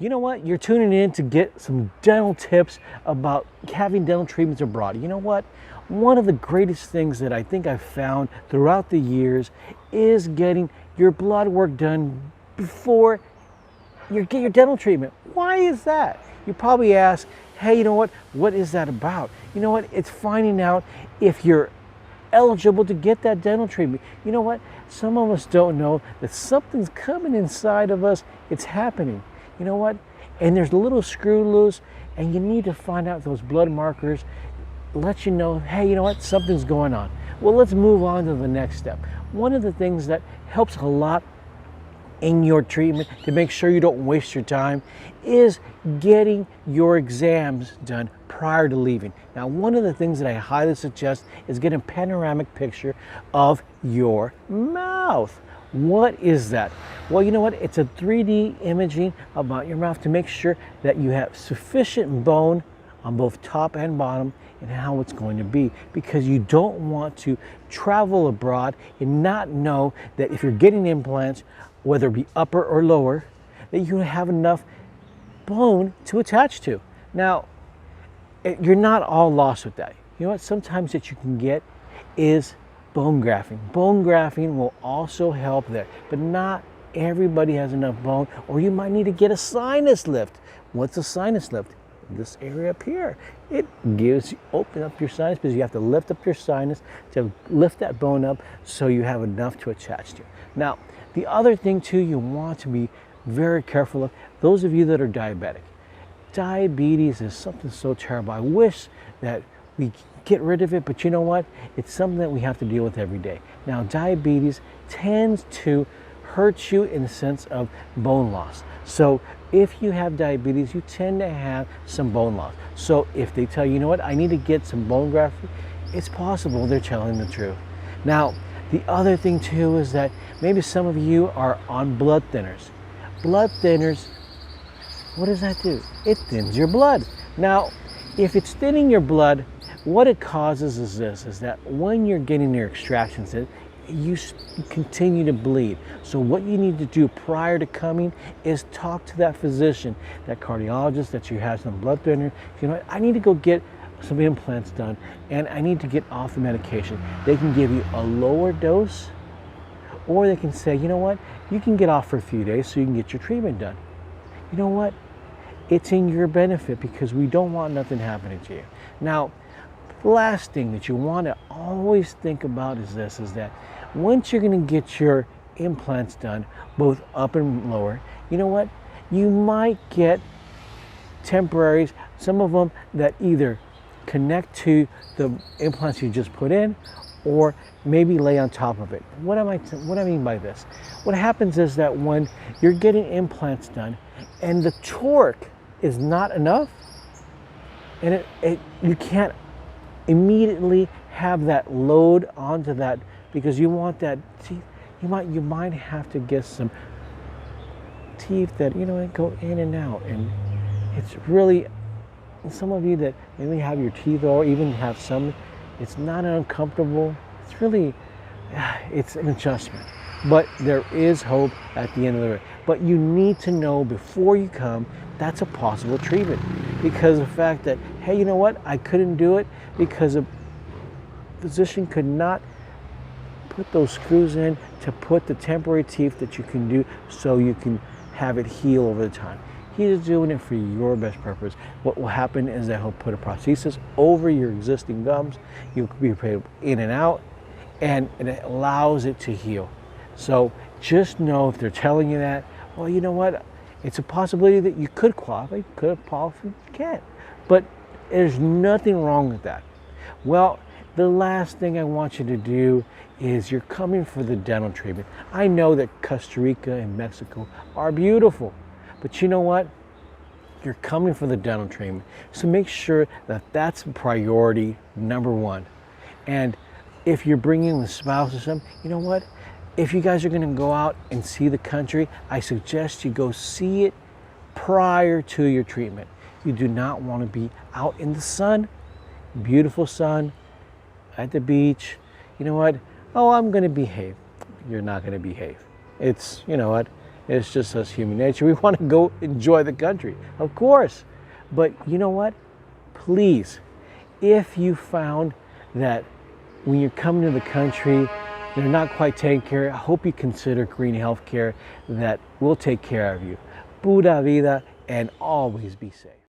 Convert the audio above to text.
You know what? You're tuning in to get some dental tips about having dental treatments abroad. You know what? One of the greatest things that I think I've found throughout the years is getting your blood work done before you get your dental treatment. Why is that? You probably ask, hey, you know what is that about? You know what? It's finding out if you're eligible to get that dental treatment. You know what? Some of us don't know that something's coming inside of us. It's happening. You know what? And there's a little screw loose, and you need to find out those blood markers, let you know, hey, you know what? Something's going on. Well, let's move on to the next step. One of the things that helps a lot in your treatment to make sure you don't waste your time is getting your exams done prior to leaving. Now, one of the things that I highly suggest is getting a panoramic picture of your mouth. What is that? Well, you know what? It's a 3D imaging about your mouth to make sure that you have sufficient bone on both top and bottom and how it's going to be, because you don't want to travel abroad and not know that if you're getting implants, whether it be upper or lower, that you have enough bone to attach to. Now, you're not all lost with that. You know what? Sometimes that you can get is bone grafting. Bone grafting will also help there, but not everybody has enough bone, or you might need to get a sinus lift. What's a sinus lift? This area up here. It gives you, open up your sinus, because you have to lift up your sinus to lift that bone up so you have enough to attach to. Now, the other thing too you want to be very careful of, those of you that are diabetic. Diabetes is something so terrible. I wish that we get rid of it, but you know what? It's something that we have to deal with every day. Now, diabetes tends to hurt you in the sense of bone loss. So if you have diabetes, you tend to have some bone loss. So if they tell you, you know what, I need to get some bone graft, it's possible they're telling the truth. Now, the other thing too is that maybe some of you are on blood thinners. Blood thinners, what does that do? It thins your blood. Now, if it's thinning your blood, what it causes is this, is that when you're getting your extractions in, you continue to bleed. So what you need to do prior to coming is talk to that physician, that cardiologist that you have some blood thinner. You know what, I need to go get some implants done and I need to get off the medication. They can give you a lower dose, or they can say, you know what, you can get off for a few days so you can get your treatment done. You know what? It's in your benefit, because we don't want nothing happening to you. Now, the last thing that you want to always think about is this, is that once you're going to get your implants done, both up and lower, you know what? You might get temporaries, some of them that either connect to the implants you just put in, or maybe lay on top of it. What I mean by this? What happens is that when you're getting implants done and the torque is not enough, and you can't immediately have that load onto that, because you want that teeth, you might have to get some teeth that, you know, go in and out. And it's really, some of you that maybe have your teeth, or even have some, it's not uncomfortable. It's really, it's an adjustment. But there is hope at the end of the day. But you need to know before you come, that's a possible treatment. Because of the fact that, hey, you know what? I couldn't do it because a physician could not put those screws in to put the temporary teeth that you can do so you can have it heal over the time. He's doing it for your best purpose. What will happen is that he'll put a prosthesis over your existing gums. You'll be paid in and out, and it allows it to heal. So just know, if they're telling you that, well, you know what? It's a possibility that you could qualify, you could qualify, you can't. But there's nothing wrong with that. Well, the last thing I want you to do is, you're coming for the dental treatment. I know that Costa Rica and Mexico are beautiful, but you know what? You're coming for the dental treatment. So make sure that that's priority number one. And if you're bringing the spouse or something, you know what? If you guys are going to go out and see the country, I suggest you go see it prior to your treatment. You do not want to be out in the sun, beautiful sun, at the beach. You know what? Oh, I'm going to behave. You're not going to behave. It's, you know what? It's just us human nature. We want to go enjoy the country, of course. But you know what? Please, if you found that when you're coming to the country, they're not quite taking care of you, I hope you consider green healthcare that will take care of you. Pura vida and always be safe.